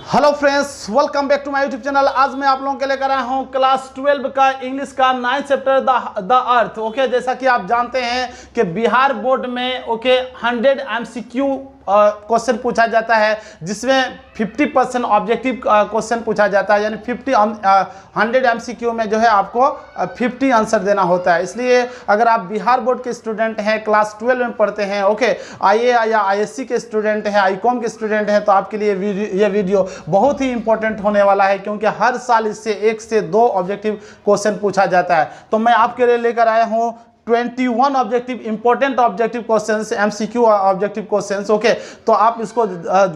Hello friends, welcome back to my YouTube channel. आज मैं आप लोगों के लेकर आया हूं क्लास 12 का इंग्लिश का 9th chapter the earth. Okay, जैसा कि आप जानते हैं कि बिहार बोर्ड में 100 MCQ क्वेश्चन पूछा जाता है, जिसमें 50% ऑब्जेक्टिव क्वेश्चन पूछा जाता है, यानी 100 MCQ में जो है आपको 50 आंसर देना होता है। इसलिए अगर आप बिहार बोर्ड के स्टूडेंट हैं, क्लास 12 में पढ़ते हैं, ओके, IA या ISC के स्टूडेंट हैं, ICOM के स्टूडेंट हैं, तो आपके लिए ये वीडियो बहुत ही इंपॉर्टेंट होने वाला है, क्योंकि हर साल इससे 1 से 2 ऑब्जेक्टिव क्वेश्चन पूछा जाता है। तो मैं आपके लिए लेकर आया हूँ 21 objective important objective questions, MCQ objective questions. Okay, तो आप इसको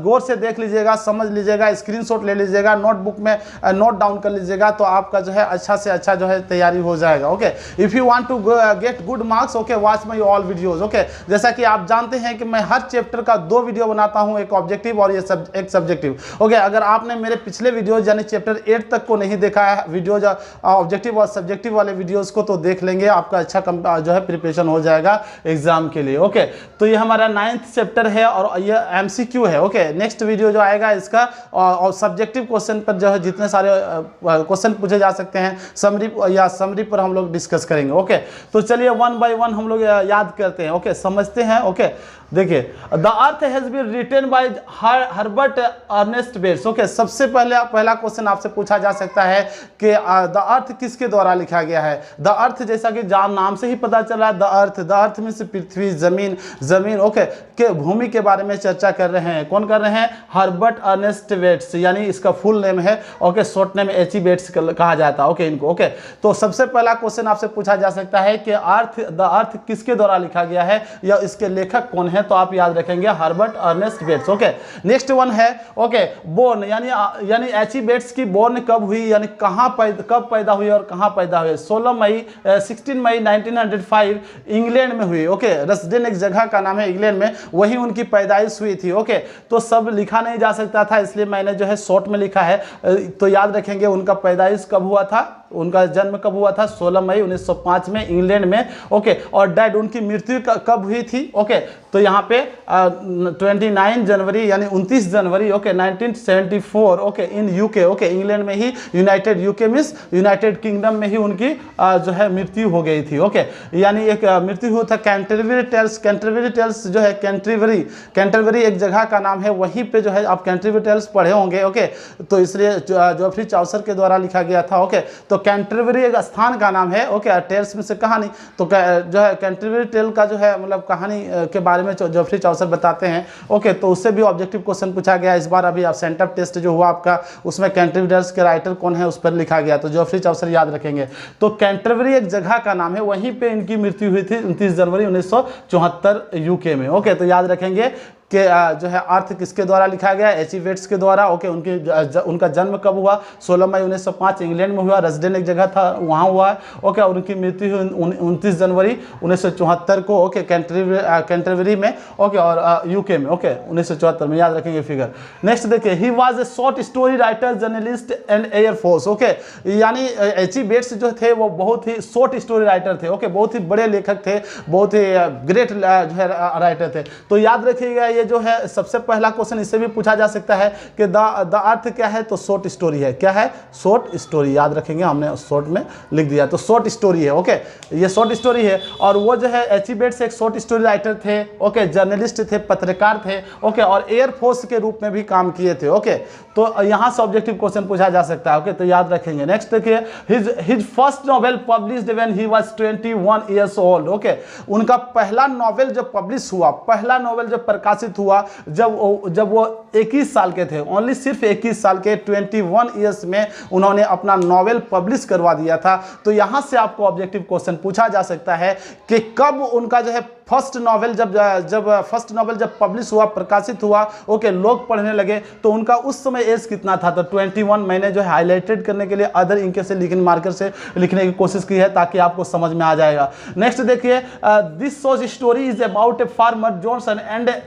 गौर से देख लीजिएगा, समझ लीजिएगा, स्क्रीनशॉट ले लीजिएगा, नोटबुक में नोट डाउन कर लीजिएगा, तो आपका जो है अच्छा से अच्छा जो है तैयारी हो जाएगा। Okay, if you want to get good marks, okay, watch my all videos. Okay, जैसा कि आप जानते हैं कि मैं हर चैप्टर का 2 वीडियो बनाता हूँ, एक ऑब्जेक्टिव और ये एक सब्जेक्टिव। ओके, अगर आपने मेरे पिछले वीडियोज यानी चैप्टर 8 तक को नहीं देखा है वीडियोज ऑब्जेक्टिव और सब्जेक्टिव वाले वीडियोज को, तो देख लेंगे, आपका अच्छा जो है प्रिपरेशन हो जाएगा एग्जाम के लिए। ओके, तो ये हमारा 9th चैप्टर है और ये MCQ है। ओके, नेक्स्ट वीडियो जो आएगा इसका और सब्जेक्टिव क्वेश्चन पर जो है जितने सारे क्वेश्चन पूछे जा सकते हैं, समरी पर हम लोग डिस्कस करेंगे। ओके, तो चलिए 1 by 1 हम लोग याद करते हैं। ओके, समझते हैं। ओके, देखिए, the earth has been written by Herbert Ernest Bates. Okay, सबसे पहला क्वेश्चन आपसे पूछा जा सकता है कि द अर्थ किसके द्वारा लिखा गया है। द अर्थ, जैसा कि नाम से ही पता चला, द अर्थ में से पृथ्वी, जमीन। ओके, के भूमि के बारे में चर्चा कर रहे हैं। कौन कर रहे हैं? हर्बर्ट अर्नेस्ट बेल्स, यानी इसका फुल नेम है। Okay, short name HE Bates कहा जाता है। ओके, इनको। ओके, तो सबसे पहला क्वेश्चन आपसे पूछा जा सकता है कि द अर्थ किसके द्वारा लिखा गया है या इसके लेखक कौन है, तो आप याद रखेंगे Herbert Ernest Bates. Okay, next one है, ओके, बोर्न, यानी HE बेल्स की बोर्न कब हुई, यानी कब पैदा हुई और कहां पैदा हुई। 16 मई 1905 इंग्लैंड में हुई। ओके, रसडेन एक जगह का नाम है इंग्लैंड में, वहीं उनकी पैदाइश हुई थी। ओके, तो सब लिखा नहीं जा सकता था, इसलिए मैंने जो है शॉर्ट में लिखा है। तो याद रखेंगे उनका पैदाइश कब हुआ था, उनका जन्म कब हुआ था? 16 मई 1905 में इंग्लैंड में। ओके, और डेड, उनकी मृत्यु कब हुई थी? ओके, तो यहाँ पे 29 जनवरी यानी 29 जनवरी, okay, 1974, okay, in UK। Okay, England में ही, united UK means United Kingdom में ही उनकी जो है मृत्यु हो गई थी। ओके, यानी एक मृत्यु हुआ था कैंटरबरी टेल्स जो है, कैंटरबरी एक जगह का नाम है, वहीं पे जो है आप कैंटरबरी टेल्स पढ़े होंगे। ओके, तो इसलिए जोफ्री चौसर के द्वारा लिखा गया था। ओके, तो कैंटरबरी एक स्थान का नाम है। ओके, टेल्स में से कहानी, तो जो है कैंटरबरी टेल का जो है मतलब कहानी के बारे में जोफ्री चौसर बताते हैं। ओके, तो उससे भी ऑब्जेक्टिव क्वेश्चन पूछा गया इस बार। अभी आप सेंटर टेस्ट जो हुआ आपका, उसमें कैंटरबरी टेल्स के राइटर कौन है उस पर लिखा गया, तो जोफ्री चौसर याद रखेंगे। तो कैंटरबरी एक जगह का नाम है, वहीं पे इनकी मृत्यु हुई थी 29 जनवरी 1974 UK में। ओके, तो याद रखेंगे कि जो है अर्थ किसके द्वारा लिखा गया? HE बेल्स के द्वारा। ओके, उनका जन्म कब हुआ? 16 मई 1905 इंग्लैंड में हुआ, रसडेन एक जगह था वहाँ हुआ। ओके, और उनकी मृत्यु हुई 29 जनवरी 1974 को। ओके, कैंटरबरी में। ओके, और UK में। ओके, 1974 में, याद रखेंगे फिगर। नेक्स्ट देखिए, he was a short story writer, journalist and air force. Okay, यानी HE बेल्स जो थे वो बहुत ही शॉर्ट स्टोरी राइटर थे। ओके, बहुत ही बड़े लेखक थे, बहुत ही ग्रेट जो है राइटर थे। तो याद रखिएगा, ये जो है सबसे पहला क्वेश्चन इससे भी पूछा जा सकता है कि द अर्थ क्या है, तो शॉर्ट स्टोरी है। क्या है? Short story. याद रखेंगे, हमने शॉर्ट में लिख दिया, तो शॉर्ट स्टोरी है। ओके, ये शॉर्ट स्टोरी है। और वो जो है HE बेल्स एक शॉर्ट स्टोरी राइटर थे। ओके, जर्नलिस्ट थे, पत्रकार थे। ओके, और एयरफोर्स के रूप में भी काम किए थे। ओके, तो यहाँ से ऑब्जेक्टिव क्वेश्चन पूछा जा सकता है। ओके, तो याद रखेंगे। नेक्स्ट देखिए, his first novel published when he was 21 years old. Okay, उनका पहला नॉवेल जब पब्लिश हुआ, पहला नॉवेल जब प्रकाशित हुआ जब वो 21 साल के थे, ओनली सिर्फ 21 साल के, 21 ईयर्स में उन्होंने अपना नॉवेल पब्लिश करवा दिया था। तो यहां से आपको ऑब्जेक्टिव क्वेश्चन पूछा जा सकता है कि कब उनका जो है फर्स्ट नॉवेल जब पब्लिश हुआ, प्रकाशित हुआ, ओके, लोग पढ़ने लगे, तो उनका उस समय एज कितना था? तो 21। मैंने जो है हाईलाइटेड करने के लिए अदर इंक से मार्कर से लिखने की कोशिश की है, ताकि आपको समझ में आ जाएगा। नेक्स्ट देखिए, this short story is about a farmer Johnson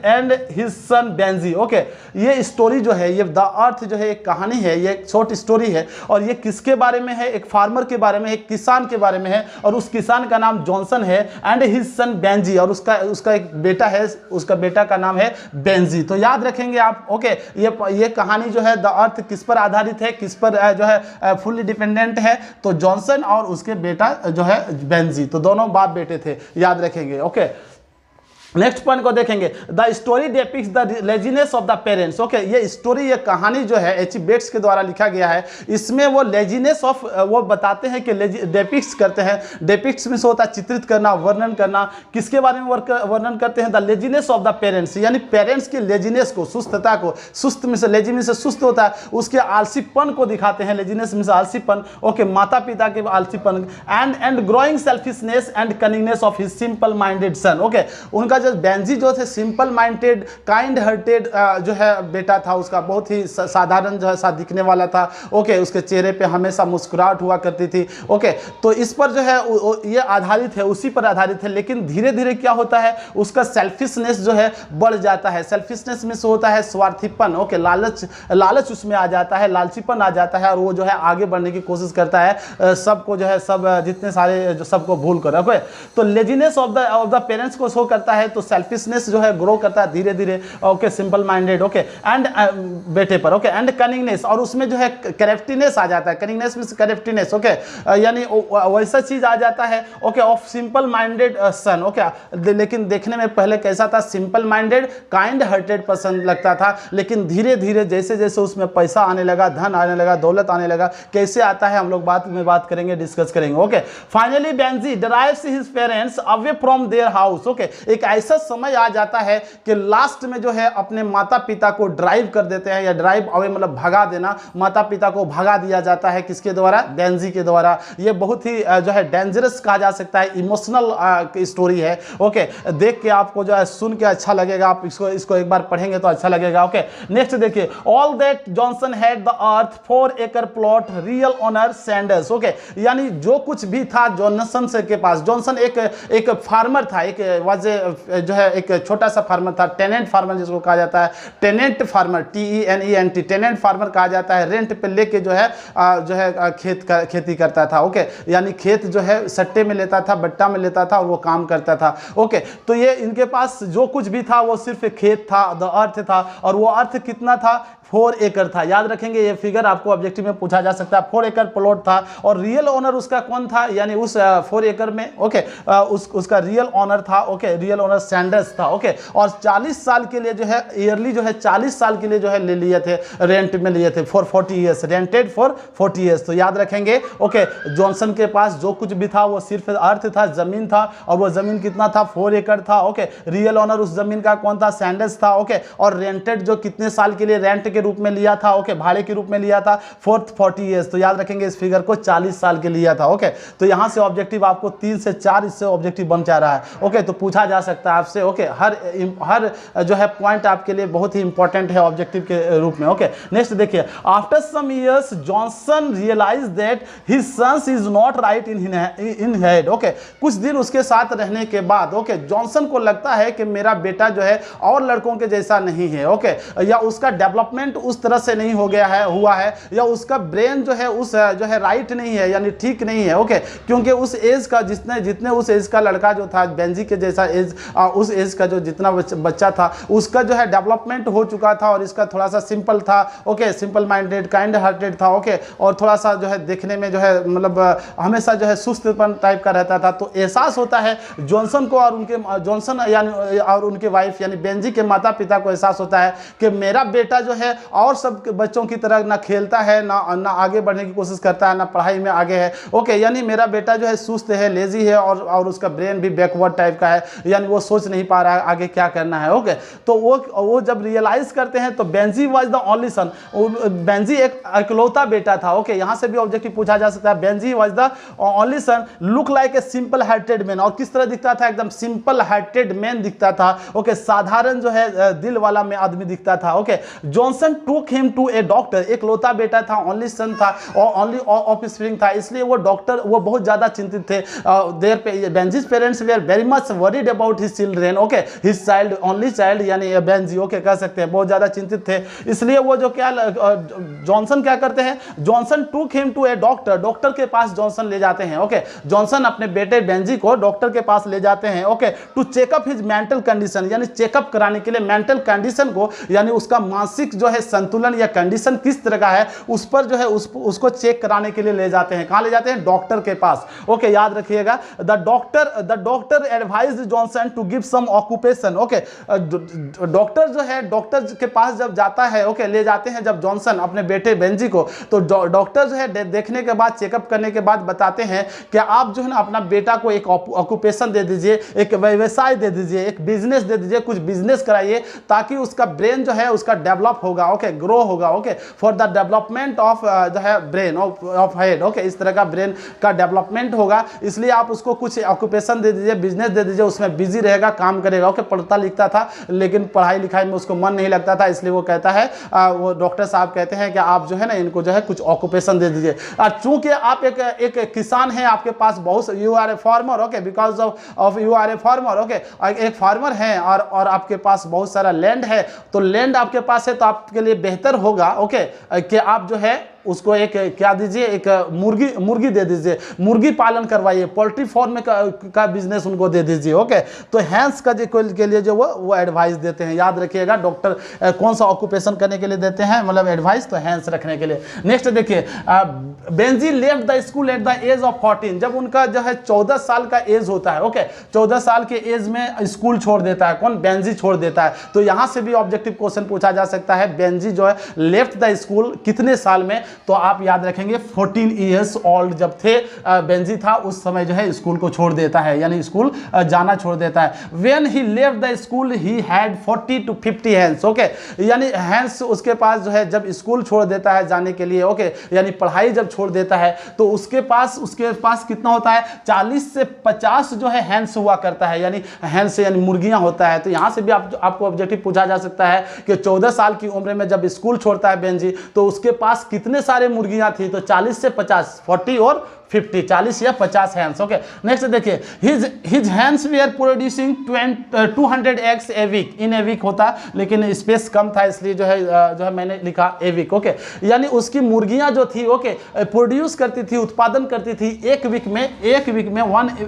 and his son Benji. Okay, ये स्टोरी जो है, ये द अर्थ जो है एक कहानी है, ये एक शॉर्ट स्टोरी है, और ये किसके बारे में है? एक फार्मर के बारे में, एक किसान के बारे में है, और उस किसान का नाम जॉनसन है, एंड हिज सन बेंजी, और उसका उसका एक बेटा है, उसका बेटा का नाम है बेंजी। तो याद रखेंगे आप। ओके, ये कहानी जो है द अर्थ किस पर आधारित है, किस पर जो है फुल्ली डिपेंडेंट है, तो जॉनसन और उसके बेटा जो है बेंजी, तो दोनों बाप बेटे थे, याद रखेंगे। ओके, नेक्स्ट पॉइंट को देखेंगे, the story depicts the laziness of the parents. Okay, ये स्टोरी, ये कहानी जो है H.E. बेट्स के द्वारा लिखा गया है, इसमें वो लेजीनेस ऑफ वो बताते हैं कि डेपिक्ट्स करते हैं, डेपिक्ट्स में से होता है चित्रित करना, वर्णन करना, किसके बारे में वर्णन करते हैं, the laziness of the parents, यानी पेरेंट्स की लेजीनेस को, सुस्तता को, सुस्त में से, लेजी में से सुस्त होता है, उसके आलसीपन को दिखाते हैं, लेजीनेस में से आलसीपन। ओके, माता पिता के आलसीपन, and growing selfishness and cunningness of his simple minded son. Okay, उनका बेंजी जो थे सिंपल माइंडेड, काइंड हार्टेड जो है बेटा था, उसका बहुत ही साधारण जो है सा दिखने वाला था। ओके, उसके चेहरे पे हमेशा मुस्कुराहट हुआ करती थी। ओके, तो इस पर जो है ये आधारित है, उसी पर आधारित है। लेकिन धीरे धीरे क्या होता है, उसका सेल्फिशनेस जो है बढ़ जाता है। सेल्फिशनेस में से होता है स्वार्थीपन। ओके, लालच उसमें आ जाता है, लालचीपन आ जाता है, और वो जो है आगे बढ़ने की कोशिश करता है, सबको जो है सब जितने सारे जो सबको भूल कर। ओके, तो लेजीनेस ऑफ द पेरेंट्स को शो करता है, तो सेल्फिशनेस जो है ग्रो करता है धीरे धीरे। Okay, simple minded. Okay, and बेटे पर। ओके, एंड कनिंगनेस, और उसमें जो है क्रेफ्टीनेस आ जाता है, कनिंगनेस में क्रेफ्टीनेस। ओके, यानी वैसा चीज आ जाता है। Okay, of simple minded son. Okay, लेकिन देखने में पहले कैसा था, सिंपल माइंडेड, काइंड हार्टेड पसंद लगता था, लेकिन धीरे धीरे जैसे जैसे उसमें पैसा आने लगा, धन आने लगा, दौलत आने लगा, कैसे आता है हम लोग बाद में बात करेंगे, डिस्कस करेंगे। Okay, finally Benji drives his parents away from their house. Okay, एक ऐसा समय आ जाता है कि लास्ट में जो है अपने माता पिता को ड्राइव कर देते हैं, या ड्राइव अवे मतलब भगा देना, माता पिता को भगा दिया जाता है, किसके द्वारा, बेंजी के द्वारा। ये बहुत ही जो है डेंजरस कहा जा सकता है, इमोशनल स्टोरी है। ओके, देख के आपको जो है सुन के अच्छा लगेगा, आप इसको एक बार पढ़ेंगे तो अच्छा लगेगा। ओके, नेक्स्ट देखिए, all that Johnson had the earth 4 एकड़ plot, real owner Sanders. Okay, यानी जो कुछ भी था जॉनसन से के पास, जॉनसन एक फार्मर था, एक वाज जो है एक छोटा सा फार्मर था, टेनेंट फार्मर जिसको कहा जाता है, tenant farmer, TENENT, tenant farmer कहा जाता है। रेंट पे लेके जो है खेती करता था। ओके, यानी खेत जो है सट्टे में लेता था, बट्टा में लेता था, और वो काम करता था। ओके, तो ये इनके पास जो कुछ भी था वो सिर्फ खेत था, द अर्थ था, और वो अर्थ कितना था, 4 एकड़ था। याद रखेंगे, ये फिगर आपको ऑब्जेक्टिव में पूछा जा सकता है। 4 एकड़ प्लॉट था, और रियल ओनर उसका कौन था, यानी उस 4 एकड़ में। ओके, उसका रियल ओनर था। ओके, रियल ओनर सैंडर्स था। ओके, और 40 साल के लिए जो है, ईयरली जो है 40 साल के लिए जो है ले लिए थे, रेंट में लिए थे, for 40 years, rented for 40 years. तो याद रखेंगे। ओके, जॉनसन के पास जो कुछ भी था वो सिर्फ अर्थ था, जमीन था, और वो जमीन कितना था, 4 एकड़ था। ओके, रियल ओनर उस जमीन का कौन था, सैंडर्स था। ओके, और रेंटेड जो कितने साल के लिए रेंट के रूप में लिया था, ओके, भाड़े के रूप में लिया था, 40 ईयर्स। तो याद रखेंगे इस फिगर को, 40 साल के लिया था। ओके, तो यहां से ऑब्जेक्टिव आपको 3 से 4 इससे ऑब्जेक्टिव बन जा रहा है। ओके, तो पूछा जा सकता है आपसे। ओके, हर जो है पॉइंट आपके लिए बहुत ही इंपॉर्टेंट है ऑब्जेक्टिव के रूप में। ओके, नेक्स्ट देखिए, after some years Johnson realise that his sons is not right in head. Okay, कुछ दिन उसके साथ रहने के बाद ओके, जॉनसन को लगता है कि मेरा बेटा जो है और लड़कों के जैसा नहीं है। ओके, या उसका डेवलपमेंट उस तरह से नहीं हो गया है, हुआ है, या उसका ब्रेन जो है उस जो है राइट नहीं है, यानी ठीक नहीं है। ओके, क्योंकि उस एज का जितने उस एज का लड़का जो था, बेंजी के जैसा एज, उस एज का जो जितना बच्चा था, उसका जो है डेवलपमेंट हो चुका था, और इसका थोड़ा सा सिंपल था। Okay, simple minded, kind hearted था। ओके, और थोड़ा सा जो है देखने में जो है मतलब हमेशा जो है सुस्तपन टाइप का रहता था। तो एहसास होता है जॉनसन को, और उनके जॉनसन यानी और उनके वाइफ यानी बेंजी के माता पिता को एहसास होता है कि मेरा बेटा जो है और सब बच्चों की तरह ना खेलता है, ना आगे बढ़ने की कोशिश करता है, ना पढ़ाई में आगे है। ओके, यानी मेरा बेटा जो है सुस्त है, लेजी है, और उसका ब्रेन भी बैकवर्ड टाइप का है, यानी वो सोच नहीं पा रहा है आगे क्या करना है। ओके, तो वो जब रियलाइज करते हैं तो Benji was the only son, Benji एक इकलौता बेटा था। ओके, यहां से भी ऑब्जेक्टिव पूछा जा सकता है। Benji was the only son, look like a simple hearted man, और किस तरह दिखता था, एकदम सिंपल हार्टेड मैन दिखता था। ओके, साधारण जो है दिल वाला में आदमी दिखता था। Okay, Johnson took him to a doctor, एक लौता बेटा था, ओनली सन था, और ओनली ऑफस्प्रिंग था, इसलिए वो डॉक्टर, वो बहुत ज्यादा चिंतित थे। देयर पे Benjy's parents were very much worried about his his children, okay, his child, only child यानी बेंजी, ओके, कह सकते हैं बहुत ज्यादा चिंतित थे। इसलिए वो जो क्या जॉनसन क्या करते हैं, Johnson took him to a doctor, doctor के पास जॉनसन ले जाते हैं, ओके, जॉनसन अपने बेटे बेंजी को डॉक्टर के पास ले जाते हैं, okay, to checkup his mental condition, यानी चेकअप कराने के लिए मेंटल कंडीशन को, यानी उसका मानसिक जो है संतुलन या कंडीशन किस तरह का है उस पर जो है उसको चेक कराने के लिए ले जाते हैं। कहां ले जाते हैं, डॉक्टर के पास, ओके, याद रखिएगा। The doctor advise Johnson to give some occupation, okay, doctor जो है डॉक्टर के पास जब जाता है, ओके, ले जाते हैं जब जॉनसन अपने बेटे बेंजी को, तो डॉक्टर जो है देखने के बाद, चेकअप करने के बाद बताते हैं कि आप जो है ना अपना बेटा को एक ऑक्यूपेशन दे दीजिए, एक व्यवसाय दे दीजिए, एक बिजनेस दे दीजिए, कुछ बिजनेस कराइए ताकि उसका ब्रेन जो है उसका डेवलप होगा, ओके, ग्रो होगा, okay, for the development of जो है ब्रेन ऑफ हेड, ओके, इस तरह का ब्रेन का डेवलपमेंट होगा, इसलिए आप उसको कुछ ऑक्यूपेशन दे दीजिए, बिजनेस दे दीजिए, उसमें बिजी रहेगा, काम करेगा, ओके। पढ़ता लिखता था लेकिन पढ़ाई लिखाई में उसको मन नहीं लगता था, इसलिए वो कहता है वो डॉक्टर साहब कहते हैं कि आप जो है ना इनको जो है कुछ ऑक्यूपेशन दे दीजिए। चूंकि आप एक किसान हैं, आपके पास बहुत, you are a farmer, okay, because of you are a farmer, okay, एक फार्मर हैं और आपके पास बहुत सारा लैंड है, तो लैंड आपके पास है तो आपके लिए बेहतर होगा, ओके, कि आप जो है उसको एक क्या दीजिए, एक मुर्गी दे दीजिए, मुर्गी पालन करवाइए, पोल्ट्री फार्म का बिजनेस उनको दे दीजिए, ओके। तो हैंस का के लिए जो वो एडवाइस देते हैं, याद रखिएगा, डॉक्टर कौन सा ऑक्यूपेशन करने के लिए देते हैं, मतलब एडवाइस, तो हैंस रखने के लिए। नेक्स्ट देखिए, Benjy left the school at the age of 14, जब उनका जो है 14 साल का एज होता है, ओके, 14 साल के एज में स्कूल छोड़ देता है, कौन, बेंजी छोड़ देता है। तो यहां से भी ऑब्जेक्टिव क्वेश्चन पूछा जा सकता है, बेंजी जो है लेफ्ट द स्कूल कितने साल में, तो आप याद रखेंगे 14 इयर्स ओल्ड जब थे बेंजी था, उस समय जो है स्कूल को छोड़ देता है, यानी स्कूल जाना छोड़ देता है। When he left the school he had 40 to 50 hands, okay, यानी हैंड्स उसके पास जो है जब स्कूल छोड़ देता है जाने के लिए, ओके, यानी पढ़ाई जब छोड़ देता है तो उसके पास कितना होता है, 40 से 50 जो है हैंड्स हुआ करता है, यानी हैंड्स यानी मुर्गियां होता है। तो यहां से भी आपको ऑब्जेक्टिव पूछा जा सकता है कि 14 साल की उम्र में जब स्कूल छोड़ता है बेंजी तो उसके पास कितने सारे मुर्गियां थी, तो 40 से 50, 40 और 50, 40 या 50 हैंड्स, ओके। नेक्स्ट देखिए, his hands we are producing 200 eggs a week, in a week होता लेकिन स्पेस कम था इसलिए जो है मैंने लिखा ए वीक, ओके, यानी उसकी मुर्गियां जो थी, ओके, प्रोड्यूस करती थी, उत्पादन करती थी एक वीक में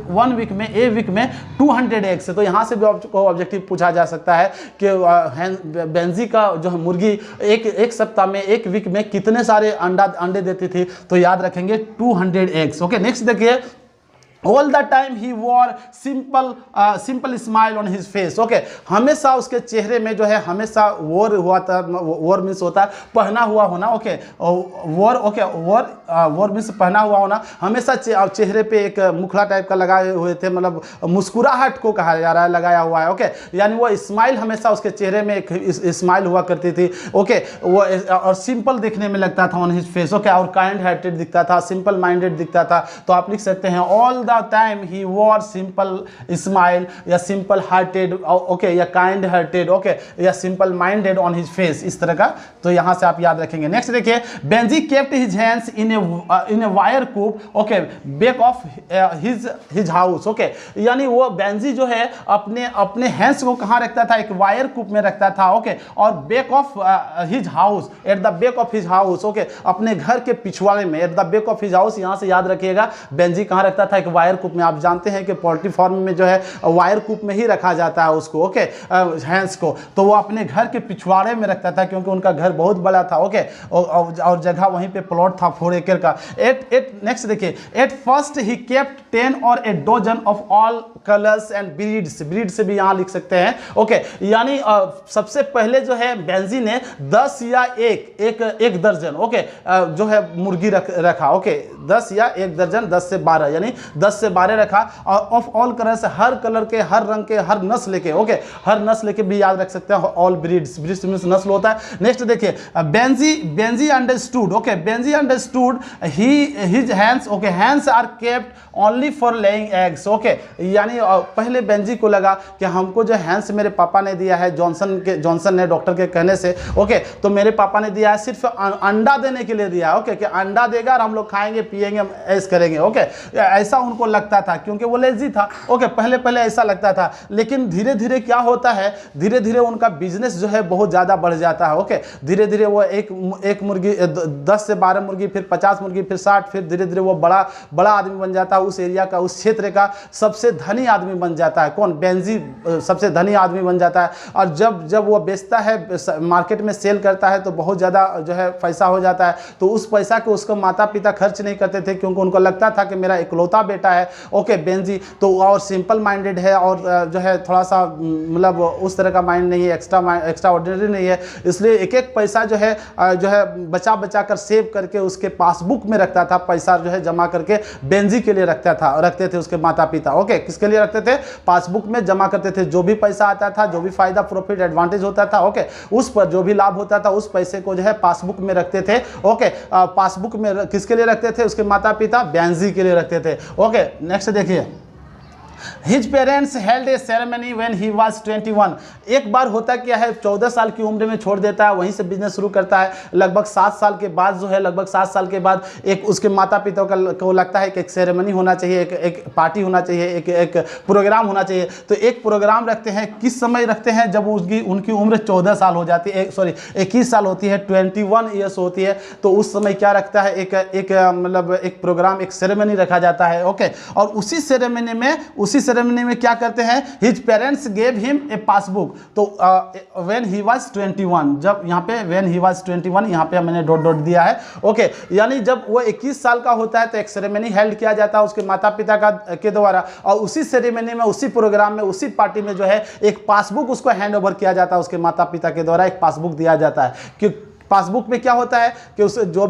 वन वीक में, ए वीक में 200 एग्स। तो यहां से भी ऑब्जेक्टिव पूछा जा सकता है कि बेंजी का जो है मुर्गी एक सप्ताह में, एक वीक में कितने सारे अंडे देती थी, तो याद रखेंगे 200 एग्स, ओके। नेक्स्ट देखिए, all the time he war simple smile on his face, okay, हमेशा उसके चेहरे में जो है हमेशा वॉर हुआ था, वॉर मीन्स होता है पहना हुआ होना, okay, war, okay, war means पहना हुआ होना, हमेशा चेहरे पे एक मुखड़ा टाइप का लगाए हुए थे, मतलब मुस्कुराहट को कहा जा रहा है, लगाया हुआ है, ओके, यानी वो स्माइल हमेशा उसके चेहरे में एक स्माइल हुआ करती थी, ओके, वो और सिंपल दिखने में लगता था ऑन हिज फेस, ओके, और काइंड हार्टेड दिखता था, सिंपल माइंडेड दिखता था। तो आप लिख सकते हैं all the time he war simple smile या सिंपल हार्टेड, ओके, या काइंड हार्टेड, ओके, या simple minded on his face, इस तरह का, तो यहां से आप याद रखेंगे। नेक्स्ट देखिए, Benjy kept his hands in a wire coop, okay, back of his house, okay, यानी वो बेंजी जो है अपने हैंड्स को कहां रखता था, एक वायर कूप में रखता था, ओके, और back of his house, at the back of his house, okay, अपने घर के पिछवाड़े में, at the back of his house, यहां से याद रखिएगा बेंजी कहां रखता था, एक वायर कूप में। आप जानते हैं कि पोल्ट्री फार्म में जो है वायर कूप में ही रखा जाता है उसको, ओके, हैंड्स को, तो वो अपने घर के पिछवाड़े में रखता था क्योंकि उनका घर बहुत बड़ा था, ओके, और जगह वहीं पे प्लॉट था 4 एकड़ का। नेक्स्ट देखिए, एट फर्स्ट ही केप्ट 10 और a dozen of all colors and breeds, breed से भी यहाँ लिख सकते हैं, ओके, यानी सबसे पहले जो है बेंजी ने 10 या एक दर्जन, ओके, जो है मुर्गी रखा, ओके, 10 या 1 दर्जन, 10 से 12, यानी 10 से 12 रखा, और of all colours, her colour के, हर रंग के, हर नस्ल के, ओके, हर नस्ल के भी याद रख सकते हैं, ऑल ब्रीड्स मींस नस्ल होता है। नेक्स्ट देखिए, Benjy understood, okay, Benjy understood his hands, okay, hands are kept only for laying eggs, okay, यानी पहले बेंजी को लगा कि हमको जो हैंड्स मेरे पापा ने दिया है, जॉनसन ने डॉक्टर के कहने से, ओके, तो मेरे पापा ने दिया है सिर्फ अंडा देने के लिए दिया है, ओके, कि अंडा देगा और हम लोग खाएंगे पिएंगे ऐश करेंगे, ओके, ऐसा उनको लगता था, क्योंकि वो लेजी था। ओके, पहले पहले ऐसा लगता था, लेकिन धीरे धीरे क्या होता है, धीरे धीरे उनका बिजनेस जो है बहुत ज़्यादा बढ़ जाता है। ओके, धीरे धीरे वो एक मुर्गी 10 से 12 मुर्गी, फिर 50 मुर्गी, फिर 60, फिर धीरे धीरे वो बड़ा आदमी बन जाता है, उस एरिया का, उस क्षेत्र का सबसे धनी आदमी बन जाता है। कौन? बेंजी सबसे धनी आदमी बन जाता है। और जब वो बेचता है, मार्केट में सेल करता है, तो बहुत ज़्यादा जो है पैसा हो जाता है। तो उस पैसा को उसको माता पिता खर्च नहीं करते थे, क्योंकि उनको लगता था कि मेरा इकलौता बेटा है। ओके, बेंजी तो और सिंपल माइंडेड है, और जो है थोड़ा सा मतलब उस तरह का माइंड नहीं है, एक्स्ट्रा ऑर्डिनरी नहीं है, इसलिए एक एक पैसा जो है बचा कर सेव करके उसके पासबुक में रखता था। पैसा जो है जमा करके बेंजी के लिए रखते थे उसके माता पिता। ओके, किसके लिए रखते थे? पासबुक में जमा करते थे। जो भी पैसा आता था, जो भी फायदा, प्रॉफिट, एडवांटेज होता था, ओके, उस पर जो भी लाभ होता था, उस पैसे को जो है पासबुक में रखते थे। ओके, पासबुक में किसके लिए रखते थे? उसके माता पिता बेंजी के लिए रखते थे। ओके, नेक्स्ट देखिए, His parents held a ceremony when he was 21। एक बार होता क्या है, 14 साल की उम्र में छोड़ देता है, वहीं से बिजनेस शुरू करता है। लगभग 7 साल के बाद जो है, लगभग 7 साल के बाद एक उसके माता पिता को लगता है कि एक सेरेमनी होना चाहिए, एक पार्टी होना चाहिए, एक प्रोग्राम होना चाहिए। तो एक प्रोग्राम रखते हैं। किस समय रखते हैं? जब उनकी उम्र 14 साल हो जाती है, 21 साल होती है, 21 ईयर्स होती है। तो उस समय क्या रखता है? मतलब एक प्रोग्राम, एक सेरेमनी रखा जाता है। ओके, और उसी सेरेमनी में क्या करते हैं? His parents gave him a passbook. तो व्हेन ही वाज 21, जब यहाँ पे व्हेन ही वाज 21, यहाँ पे मैंने डॉट दिया है। ओके, यानी जब वो 21 साल का होता है तो एक सेरेमनी हेल्ड किया जाता है उसके माता पिता के द्वारा, और उसी सेरेमनी में, उसी प्रोग्राम में, उसी पार्टी में जो है एक पासबुक उसको हैंड ओवर किया जाता है, उसके माता पिता के द्वारा एक पासबुक दिया जाता है। कि पासबुक में क्या होता है कि उसे जो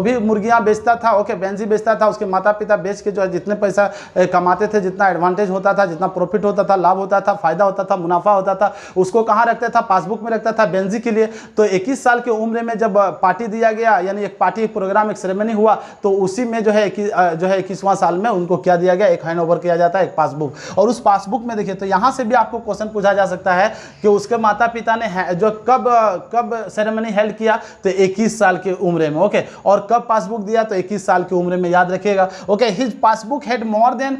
भी मुर्गियां बेचता था, ओके, बेंजी बेचता था, उसके माता पिता बेच के जो है जितने पैसा कमाते थे, जितना एडवांटेज होता था, जितना प्रॉफिट होता था, लाभ होता था, फायदा होता था, मुनाफा होता था, उसको कहाँ रखता था? पासबुक में रखता था बेंजी के लिए। तो 21 साल की उम्र में जब पार्टी दिया गया, यानी एक पार्टी, एक प्रोग्राम, एक सेरेमनी हुआ, तो उसी में जो है 21वां साल में उनको क्या दिया गया? एक हैंड ओवर किया जाता है, एक पासबुक। और उस पासबुक में देखिए, तो यहाँ से भी आपको क्वेश्चन पूछा जा सकता है कि उसके माता पिता ने जो कब सेरेमनी हेल्ड किया? तो 21 साल की उम्र में। ओके, और कब पासबुक दिया? तो 21 साल की उम्र में, याद रखिएगा। Okay, his passbook had more than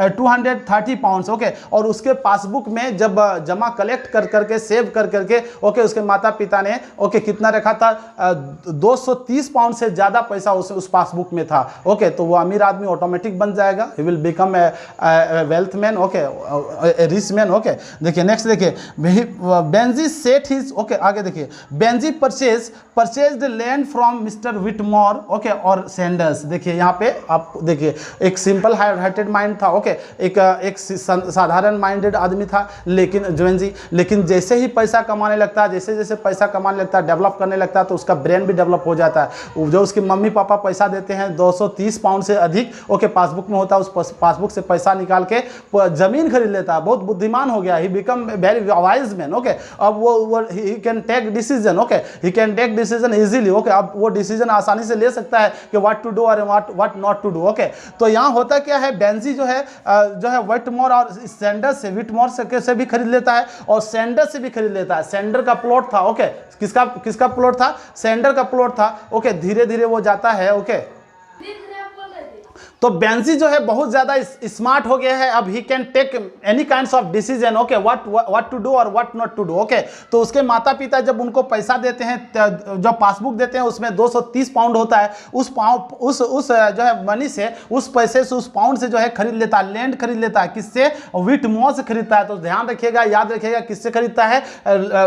230 pounds. Okay, और उसके पासबुक में जब जमा कलेक्ट कर करके, सेव कर करके, ओके, उसके माता पिता ने, ओके, कितना रखा था? 230 पाउंड से ज्यादा पैसा उस पासबुक में था। ओके, तो वो अमीर आदमी ऑटोमेटिक बन जाएगा, he will become a wealth man, okay, rich man. Okay, देखिए नेक्स्ट देखिए, बेंजी सेट हिज, ओके, आगे देखिए, Benjy purchased land from Mr Whitmore, okay, और सैंडर्स। देखिए यहाँ पे आप देखिए, एक सिंपल हार्टेड माइंड था। ओके, एक साधारण माइंडेड आदमी था, लेकिन जैसे ही पैसा कमाने लगता है, जैसे जैसे पैसा कमाने लगता है, डेवलप करने लगता है, तो उसका ब्रेन भी डेवलप हो जाता है। जो उसके मम्मी पापा पैसा देते हैं 230 पाउंड से अधिक, ओके, पासबुक में होता है, उस पासबुक से पैसा निकाल के जमीन खरीद लेता है। बहुत बुद्धिमान हो गया, he become very wise man. Okay, अब वो he can take decision, okay, he can take decision easily. Okay, अब वो डिसीजन आसानी से ले सकता है कि व्हाट टू डू और what not to do. Okay, तो यहाँ होता क्या है, बेंजी जो है विटमोर और सैंडर्स से, विटमोर से भी खरीद लेता है और सैंडर्स से भी खरीद लेता है। सैंडर का प्लॉट था, ओके, किसका प्लॉट था? सैंडर का प्लॉट था। ओके, धीरे धीरे वो जाता है। ओके, तो बेंजी जो है बहुत ज्यादा स्मार्ट हो गया है। अब he can take any kinds of decision, okay, what to do और what not to do. Okay, तो उसके माता पिता जब उनको पैसा देते हैं, जो पासबुक देते हैं, उसमें 230 पाउंड होता है। उस जो है मनी से, उस पैसे से, उस पाउंड से जो है खरीद लेता है, लैंड खरीद लेता है। किससे? विटमोर से खरीदता है। तो ध्यान रखिएगा, याद रखिएगा, किससे खरीदता है?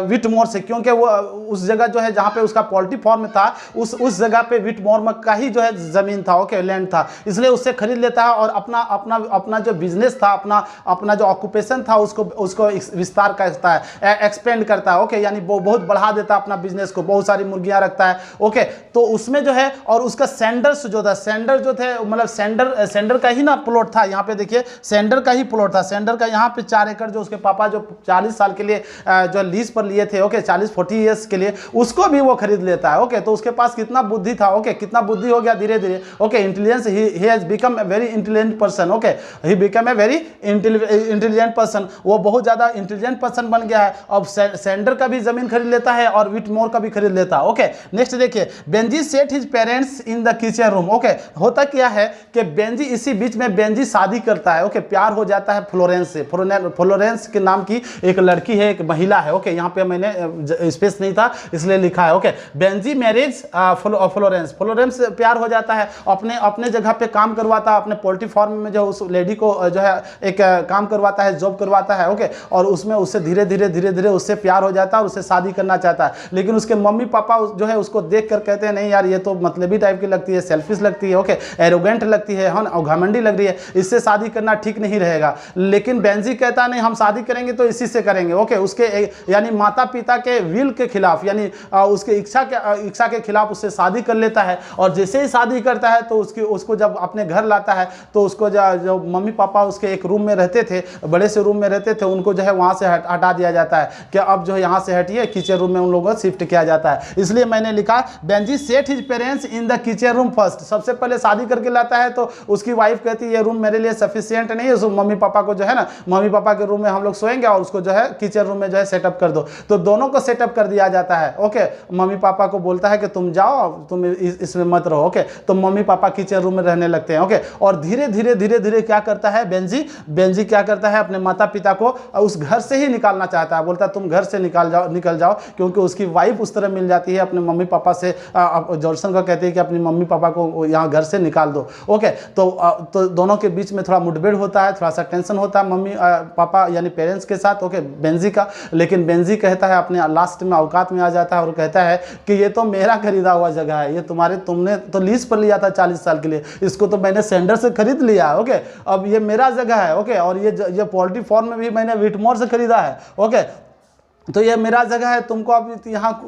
विटमोर से, क्योंकि वो उस जगह जो है जहाँ पे उसका पोल्ट्री फार्म था, उस जगह पे विटमोर का ही जो है जमीन था, ओके, लैंड था, इसलिए उससे खरीद लेता है और अपना जो बिजनेस था, अपना जो ऑक्यूपेशन था, उसको विस्तार करता है, एक्सपेंड करता है। ओके, यानी वो बहुत बढ़ा देता है अपना बिजनेस को, बहुत सारी मुर्गियां रखता है। ओके, तो उसमें जो है, और उसका सैंडर्स जो था, सैंडर जो थे, मतलब सैंडर का ही ना प्लॉट था। यहाँ पे देखिए, सैंडर का ही प्लॉट था। सैंडर का यहाँ पे 4 एकड़ जो उसके पापा जो 40 साल के लिए जो लीज पर लिए थे, ओके, 40-40 ईयर्स के लिए, उसको भी वो खरीद लेता है। ओके, तो उसके पास कितना बुद्धि था, ओके, कितना बुद्धि हो गया धीरे धीरे। Okay, intelligence he has become a very intelligent person. Okay, he become a very intelligent person, वो बहुत ज़्यादा इंटेलिजेंट पर्सन बन गया है। अब सेंडर का भी ज़मीन खरीद लेता है और विटमोर का भी खरीद लेता है। ओके, नेक्स्ट देखिए, Benjy set his parents in the kitchen room. Okay, होता क्या है कि बेंजी, इसी बीच में बेंजी शादी करता है। ओके, प्यार हो जाता है फ्लोरेंस से। फ्लोरेंस के नाम की एक लड़की है, एक महिला है। ओके, यहाँ पे मैंने स्पेस नहीं था इसलिए लिखा है। Okay, Benji marriage Florence, Florence से प्यार हो जाता है, अपने जगह पे काम करवाता है, अपने पोल्ट्री फार्म में जो उस लेडी को जो है एक काम करवाता है, जॉब करवाता है। ओके, और उसमें उससे धीरे धीरे उससे प्यार हो जाता है और उससे शादी करना चाहता है। लेकिन उसके मम्मी पापा जो है उसको देख कर कहते हैं नहीं यार, ये तो मतलबी टाइप की लगती है, सेल्फिश लगती है। ओके, एरोगेंट लगती है और घमंडी लग रही है, इससे शादी करना ठीक नहीं रहेगा। लेकिन बेंजी कहता नहीं, हम शादी करेंगे तो इसी से करेंगे। ओके, उसके यानी माता पिता के विल के खिलाफ, यानी उसके इच्छा के खिलाफ उससे शादी कर लेता है। और जैसे ही शादी करता है तो उसको जब अपने घर लाता है तो उसको जो मम्मी पापा उसके एक रूम में रहते थे, बड़े से रूम में रहते थे, उनको जो है वहाँ से हटा दिया जाता है कि अब जो है यहाँ से हटिए, किचन रूम में उन लोगों को शिफ्ट किया जाता है। इसलिए मैंने लिखा Benji set his parents in the kitchen room first. सबसे पहले शादी करके लाता है तो उसकी वाइफ कहती है ये रूम मेरे लिए सफिशिएंट नहीं है, उस मम्मी पापा को जो है ना, मम्मी पापा के रूम में हम लोग सोएंगे और उसको जो है किचन रूम में जो है सेटअप कर दो। तो दोनों को सेटअप कर दिया जाता है। ओके, मम्मी पापा को बोलता है कि तुम जाओ, तुम इसमें मत रहो। ओके, तो मम्मी पापा किचन रूम में रहने लगते हैं। ओके, और धीरे धीरे क्या करता है बेंजी क्या करता है, अपने माता पिता को उस घर से ही निकालना चाहता है। बोलता है तुम घर से निकल जाओ, क्योंकि उसकी वाइफ उस तरह मिल जाती है अपने मम्मी पापा से। जॉनसन को कहते हैं कि अपनी मम्मी पापा को यहाँ घर से निकाल दो। ओके, तो दोनों के बीच में थोड़ा मुठभेड़ होता है, थोड़ा सा टेंशन होता है मम्मी पापा यानी पेरेंट्स के साथ। ओके, बेंजी का। लेकिन बेंजी कहता है, अपने लास्ट में औकात में आ जाता है और कहता है कि ये तो मेरा खरीदा हुआ जगह है, ये तुमने तो लीज पर लिया था 40 साल के लिए, इसको तो मैंने सेंडर से खरीद लिया है। ओके, अब ये मेरा जगह है। ओके, और ये पोल्ट्री फार्म में भी मैंने विटमोर से खरीदा है। ओके, तो ये मेरा जगह है, तुमको अब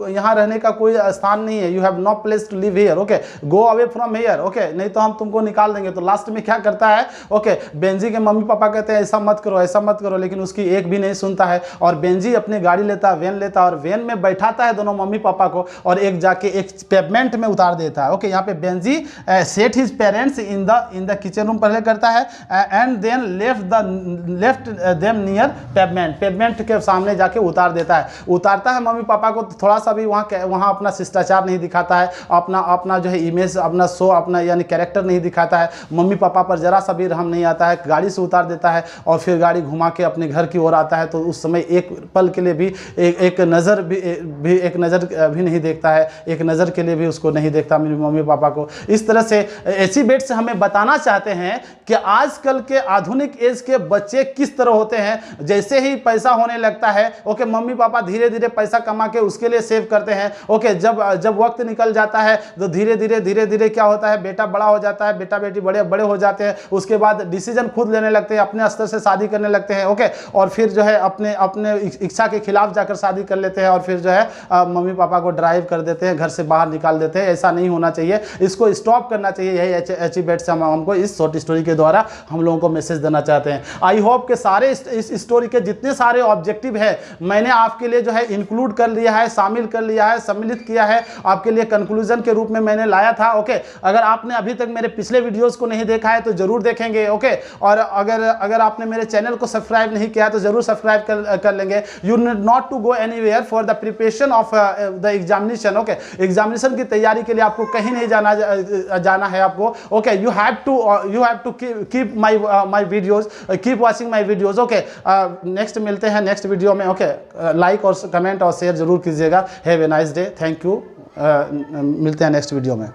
यहाँ रहने का कोई स्थान नहीं है। You have no place to live here. Okay, go away from here. Okay, नहीं तो हम तुमको निकाल देंगे। तो लास्ट में क्या करता है, ओके, बेंजी के मम्मी पापा कहते हैं ऐसा मत करो, लेकिन उसकी एक भी नहीं सुनता है। और बेंजी अपनी गाड़ी लेता है, वैन लेता है और वैन में बैठाता है दोनों मम्मी पापा को और एक जाके एक पेवमेंट में उतार देता है। ओके, यहाँ पे Benjy set his parents in the kitchen room पहले करता है and then left them near pavement के सामने जाके उतारता है मम्मी पापा को। थोड़ा सा भी वहाँ अपना शिष्टाचार नहीं दिखाता है, अपना जो है इमेज, अपना शो, अपना यानी कैरेक्टर नहीं दिखाता है। मम्मी पापा पर जरा सा भी रहम नहीं आता है, गाड़ी से उतार देता है और फिर गाड़ी घुमा के अपने घर की ओर आता है। तो उस समय एक पल के लिए भी एक नज़र भी नहीं देखता है, एक नज़र के लिए भी उसको नहीं देखता मेरे मम्मी पापा को। इस तरह से ऐसी बेट से हमें बताना चाहते हैं कि आजकल के आधुनिक एज के बच्चे किस तरह होते हैं। जैसे ही पैसा होने लगता है, ओके, मम्मी पापा धीरे धीरे पैसा कमा के उसके लिए सेव करते हैं। ओके, जब वक्त निकल जाता है तो धीरे धीरे क्या होता है, बेटा बड़ा हो जाता है, बेटा बेटी बड़े हो जाते हैं। उसके बाद डिसीजन खुद लेने लगते हैं, अपने स्तर से शादी करने लगते हैं। ओके, और फिर जो है अपने इच्छा के खिलाफ जाकर शादी कर लेते हैं और फिर जो है मम्मी पापा को ड्राइव कर देते हैं, घर से बाहर निकाल देते हैं। ऐसा नहीं होना चाहिए, इसको स्टॉप करना चाहिए। यही अचीवमेंट से हमको इस शॉर्ट स्टोरी के द्वारा हम लोगों को मैसेज देना चाहते हैं। आई होप के सारे इस स्टोरी के जितने सारे ऑब्जेक्टिव है मैंने आपके लिए जो है इंक्लूड कर लिया है, शामिल कर लिया है, सम्मिलित किया है, आपके लिए कंक्लूजन के रूप में मैंने लाया था। ओके, अगर आपने अभी तक मेरे पिछले वीडियोस को नहीं देखा है तो जरूर देखेंगे। ओके, और अगर आपने मेरे चैनल को सब्सक्राइब नहीं किया है तो जरूर सब्सक्राइब कर लेंगे। You need not to go anywhere for the preparation of the examination. Okay, examination की तैयारी के लिए आपको कहीं नहीं जाना है आपको। Okay, you have to keep my videos, keep watching my videos. Okay, next मिलते हैं नेक्स्ट वीडियो में। ओके, लाइक और कमेंट और शेयर जरूर कीजिएगा। Have a nice day, thank you. मिलते हैं नेक्स्ट वीडियो में।